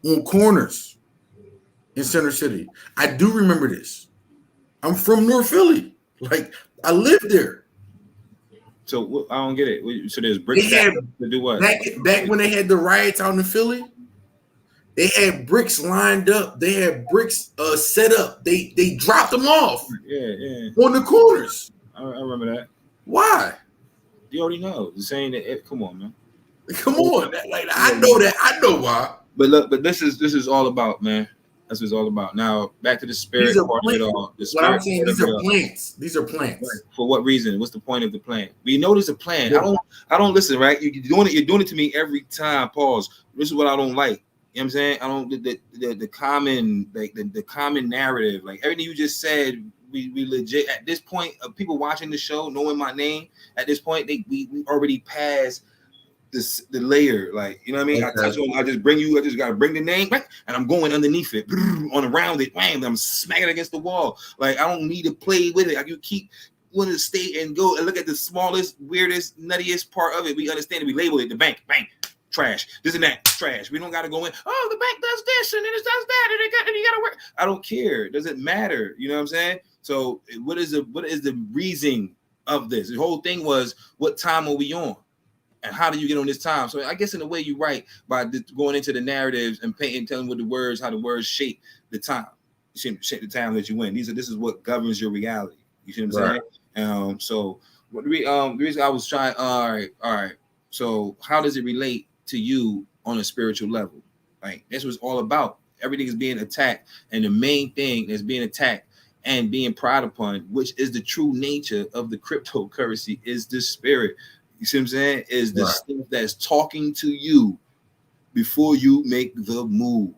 on corners. in Center City. I do remember this. I'm from North Philly. Like I lived there. So I don't get it. So there's They bricks had stacked up to do what? back when they had the riots out in Philly. They had bricks lined up. They had bricks set up. They dropped them off Yeah. on the corners. I remember that. Why? You already know. The saying that. Come on, man. Come on. Like, I know that. I know why. But look, but this is all about, man. This is all about. Now back to the spirit part of it all. The spirit. What I'm saying, these are plants. These are plants. Right. For what reason? What's the point of the plan? We know there's a plan. I don't listen, right? You're doing it to me every time. Pause. This is what I don't like. You know what I'm saying? I don't the common like the common narrative, like everything you just said. We legit at this point of people watching the show, knowing my name at this point, we already passed the layer, like, you know what I mean? Okay. I just gotta bring the name, and I'm going underneath it, on around it, bam, I'm smacking it against the wall. Like, I don't need to play with it. Like, you keep wanting to stay and go and look at the smallest, weirdest, nuttiest part of it. We understand it. We label it the bank, bang, trash, this and that, trash. We don't gotta go in. Oh, the bank does this and it does that, and you gotta work. I don't care. It doesn't matter. You know what I'm saying? So, what is the reason of this? The whole thing was, what time are we on? And how do you get on this time? So I guess in a way you're right by going into the narratives and painting, telling with the words, how the words shape the time. You shape the time that you in. This is what governs your reality. You see what I'm saying? So the reason I was trying. All right. So how does it relate to you on a spiritual level? Like, this was all about. Everything is being attacked, and the main thing that's being attacked and being preyed upon, which is the true nature of the cryptocurrency, is the spirit. You see what I'm saying? Is the stuff that's talking to you before you make the move.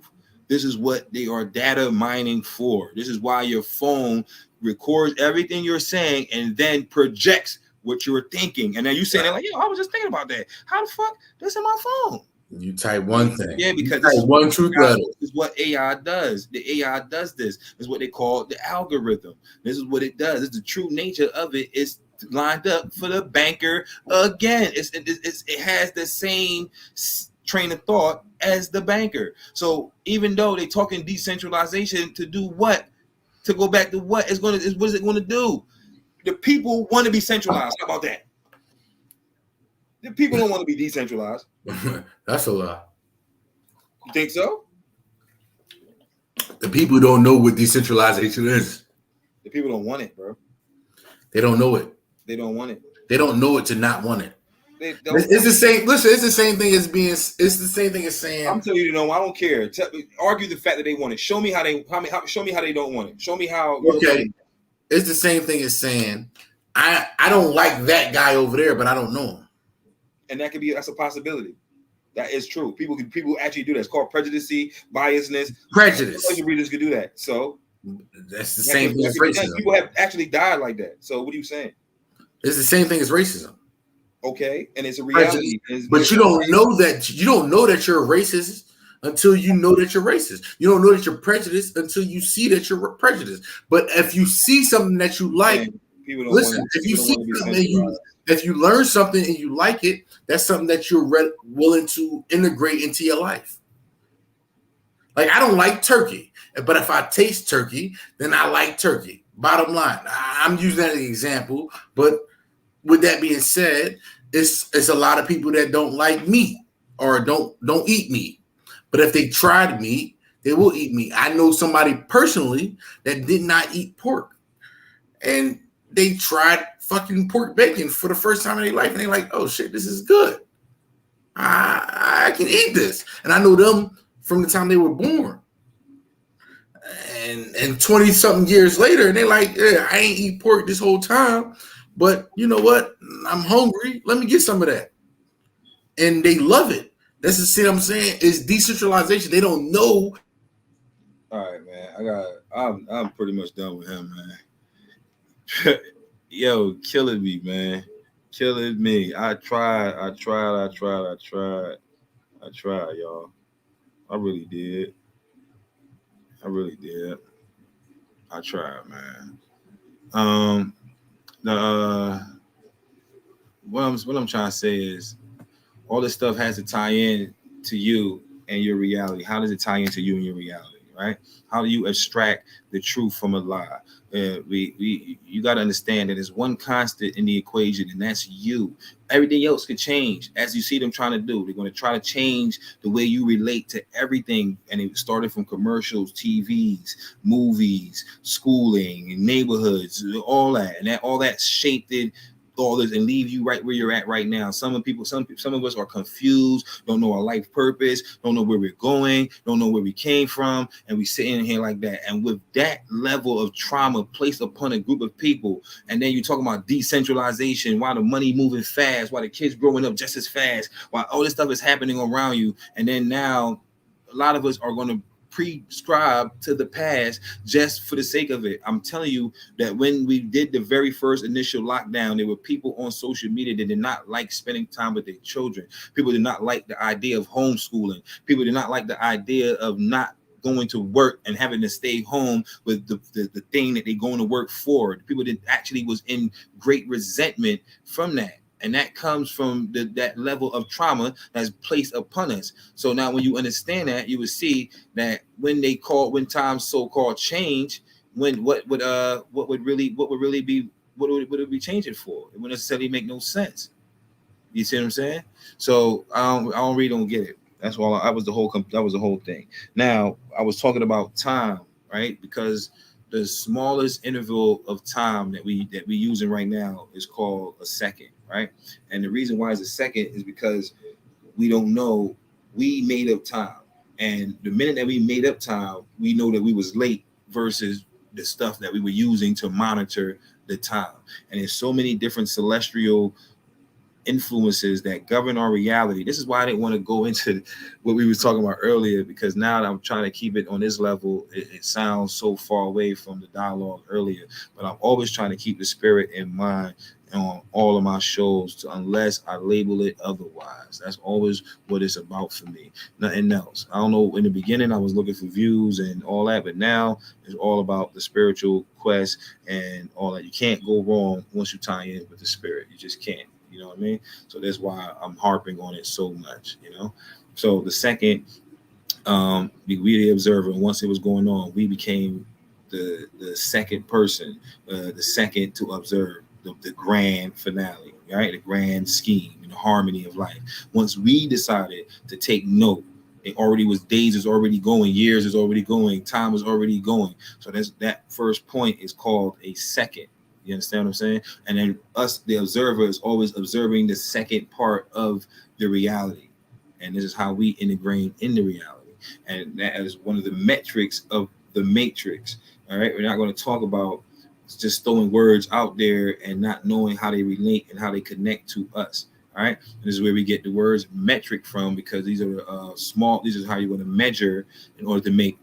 This is what they are data mining for. This is why your phone records everything you're saying and then projects what you're thinking. And then you saying, like, yo, I was just thinking about that. How the fuck? This in my phone. You type one thing. Yeah, because this is one truth letter. This is what AI does. The AI does this. This is what they call the algorithm. This is what it does. It's the true nature of it. Is lined up for the banker again. It has the same train of thought as the banker. So even though they're talking decentralization, to do what? To go back to what is what is it going to do? The people want to be centralized. How about that? The people don't want to be decentralized. That's a lie. You think so? The people don't know what decentralization is. The people don't want it, bro. They don't know it. They don't want it. They don't know it to not want it. It's the same. Listen, it's the same thing as being. It's the same thing as saying. I'm telling you, I don't care. Argue the fact that they want it. Show me how they. Show me how they don't want it. Show me how. Okay, it's the same thing as saying, I don't like that guy over there, but I don't know him. And that's a possibility. That is true. People actually do that. It's called prejudice, biasness. Prejudice. Readers can do that. So that's the same thing as racism. People have actually died like that. So what are you saying? It's the same thing as racism. Okay, and it's a reality. But you don't know that you're a racist until you know that you're racist. You don't know that you're prejudiced until you see that you're prejudiced. But if you see something that you like, listen. If you see something, if you learn something and you like it, that's something that you're willing to integrate into your life. Like, I don't like turkey, but if I taste turkey, then I like turkey. Bottom line, I'm using that as an example, but with that being said, it's a lot of people that don't like meat or don't eat meat. But if they tried meat, they will eat meat. I know somebody personally that did not eat pork, and they tried fucking pork bacon for the first time in their life, and they're like, "Oh shit, this is good. I can eat this." And I know them from the time they were born. And 20 something years later, and they're like, "Yeah, I ain't eat pork this whole time. But you know what? I'm hungry. Let me get some of that." And they love it. That's the thing I'm saying. It's decentralization. They don't know. All right, man. I'm pretty much done with him, man. Yo, killing me, man. Killing me. I tried, y'all. I really did. I tried, man. What I'm trying to say is, all this stuff has to tie in to you and your reality. How does it tie into you and your reality? right? How do you extract the truth from a lie? You got to understand that there's one constant in the equation, and that's you. Everything else could change, as you see them trying to do. They're going to try to change the way you relate to everything, and it started from commercials, TVs, movies, schooling, neighborhoods, all that, and all that shaped it all this and leave you right where you're at right now. Some of us are confused, don't know our life purpose, don't know where we're going, don't know where we came from, and we sit in here like that. And with that level of trauma placed upon a group of people, and then you talk about decentralization, why the money moving fast, why the kids growing up just as fast, why all this stuff is happening around you, and then now a lot of us are going to prescribe to the past just for the sake of it. I'm telling you that when we did the very first initial lockdown, there were people on social media that did not like spending time with their children. People did not like the idea of homeschooling. People did not like the idea of not going to work and having to stay home with the thing that they're going to work for. People that actually was in great resentment from that. And that comes from that level of trauma that's placed upon us. So now when you understand that, you will see that when times so-called change, what would it be changing for? It wouldn't necessarily make no sense. You see what I'm saying? So I don't get it. That's all. That was the whole thing. Now I was talking about time, right? Because the smallest interval of time that we using right now is called a second, right? And the reason why it's a second is because we don't know. We made up time, and the minute that we made up time, we know that we was late versus the stuff that we were using to monitor the time. And there's so many different celestial influences that govern our reality. This is why I didn't want to go into what we were talking about earlier, because now that I'm trying to keep it on this level, it sounds so far away from the dialogue earlier. But I'm always trying to keep the spirit in mind on all of my shows, unless I label it otherwise. That's always what it's about for me, nothing else. I don't know, in the beginning I was looking for views and all that, but now it's all about the spiritual quest and all that. You can't go wrong once you tie in with the spirit. You just can't. You know what I mean? So that's why I'm harping on it so much, you know? So the second, we the observer, once it was going on, we became the second person, the second to observe the grand finale, right? The grand scheme and the harmony of life. Once we decided to take note, it already was, days is already going, years is already going, time is already going. So that first point is called a second. You understand what I'm saying? And then us, the observer, is always observing the second part of the reality. And this is how we integrate in the reality. And that is one of the metrics of the matrix. All right. We're not going to talk about just throwing words out there and not knowing how they relate and how they connect to us. All right. And this is where we get the words metric from, because these are small. This is how you're going to measure in order to make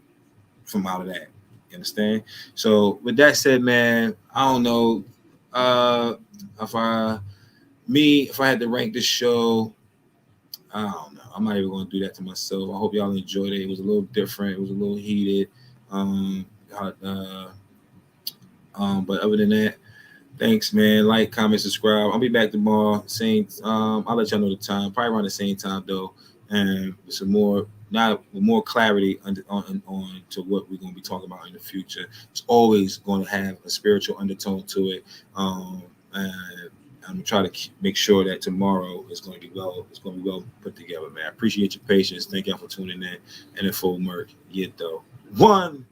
from out of that. You understand? So with that said, man, I don't know if I had to rank this show, I don't know. I'm not even going to do that to myself. I hope y'all enjoyed it. It was a little different. It was a little heated. But other than that, thanks, man. Like, comment, subscribe. I'll be back tomorrow. I'll let y'all know the time. Probably around the same time though, and with some more. Now with more clarity on to what we're going to be talking about in the future. It's always going to have a spiritual undertone to it. And I'm gonna try to make sure that tomorrow is going to be well. It's going to be well put together, man. I appreciate your patience. Thank y'all for tuning in. And for Murk, though. One.